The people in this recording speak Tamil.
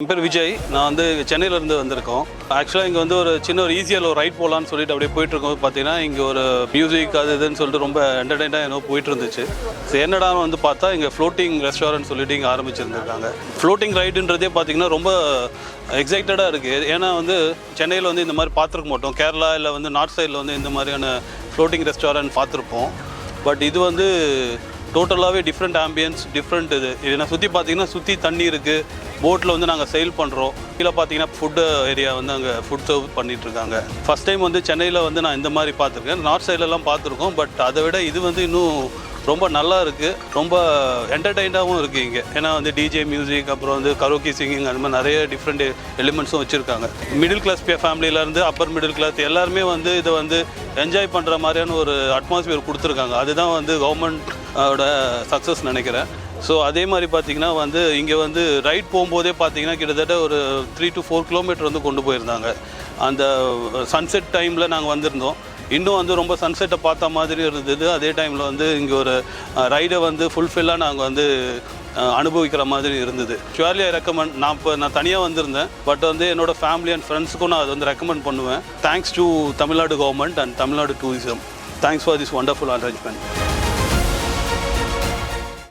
என் பேர் விஜய். நான் வந்து சென்னையிலேருந்து வந்திருக்கோம். ஆக்சுவலாக இங்கே வந்து ஒரு சின்ன ஒரு ஈஸியாக ஒரு ரைட் போகலான்னு சொல்லிட்டு அப்படியே போயிட்டுருக்கோம். பார்த்தீங்கன்னா இங்கே ஒரு மியூசிக் அது இதுன்னு சொல்லிட்டு ரொம்ப என்டர்டைனாக என்னோ போயிட்டு இருந்துச்சு. ஸோ என்னடா வந்து பார்த்தா இங்கே ஃப்ளோட்டிங் ரெஸ்டாரண்ட் சொல்லிட்டு இங்கே ஆரம்பிச்சிருந்துருக்காங்க. ஃப்ளோட்டிங் ரைடுன்றதே பார்த்தீங்கன்னா ரொம்ப எக்ஸைட்டடாக இருக்குது. ஏன்னா வந்து சென்னையில் வந்து இந்த மாதிரி பார்த்துருக்க மாட்டோம். கேரளா இல்லை வந்து நார்த் சைடில் வந்து இந்த மாதிரியான ஃப்ளோட்டிங் ரெஸ்டாரண்ட் பார்த்துருப்போம். பட் இது வந்து டோட்டலாகவே டிஃப்ரெண்ட் ஆம்பியன்ஸ், டிஃப்ரெண்ட் இது. ஏன்னா சுற்றி பார்த்தீங்கன்னா சுற்றி தண்ணி இருக்குது. போட்டில் வந்து நாங்கள் செயில் பண்ணுறோம். கீழே பார்த்தீங்கன்னா ஃபுட்டு ஏரியா வந்து அங்கே ஃபுட் சர்வ் பண்ணிகிட்ருக்காங்க. ஃபஸ்ட் டைம் வந்து சென்னையில் வந்து நான் இந்த மாதிரி பார்த்துருக்கேன். நார்த் சைட்லலாம் பார்த்துருக்கோம். பட் அதை விட இது வந்து இன்னும் ரொம்ப நல்லா இருக்குது. ரொம்ப என்டர்டெயினாகவும் இருக்குது இங்கே. ஏன்னா வந்து டிஜே மியூசிக், அப்புறம் வந்து கரோக்கி சிங்கிங், அந்த மாதிரி நிறைய டிஃப்ரெண்ட் எலிமெண்ட்ஸும் வச்சுருக்காங்க. மிடில் கிளாஸ் ஃபேமிலியிலேருந்து அப்பர் மிடில் கிளாஸ் எல்லாருமே வந்து இதை வந்து என்ஜாய் பண்ணுற மாதிரியான ஒரு அட்மாஸ்பியர் கொடுத்துருக்காங்க. அதுதான் வந்து கவர்மெண்ட்டோட சக்ஸஸ் நினைக்கிறேன். ஸோ அதே மாதிரி பார்த்திங்கன்னா வந்து இங்கே வந்து ரைட் போகும்போதே பார்த்திங்கன்னா கிட்டத்தட்ட ஒரு 3 to 4 கிலோமீட்டர் வந்து கொண்டு போயிருந்தாங்க. அந்த சன்செட் டைமில் நாங்கள் வந்திருந்தோம். இன்னும் வந்து ரொம்ப சன்செட்டை பார்த்த மாதிரி இருந்தது. அதே டைமில் வந்து இங்கே ஒரு ரைடை வந்து ஃபுல்ஃபில்லாக நாங்கள் வந்து அனுபவிக்கிற மாதிரி இருந்தது. Surely I recommend. நான் தனியாக வந்திருந்தேன். பட் வந்து என்னோடய ஃபேமிலி அண்ட் ஃப்ரெண்ட்ஸுக்கும் நான் அதை வந்து ரெக்கமெண்ட் பண்ணுவேன். Thanks to Tamil Nadu government and Tamil Nadu tourism. Thanks for this wonderful arrangement.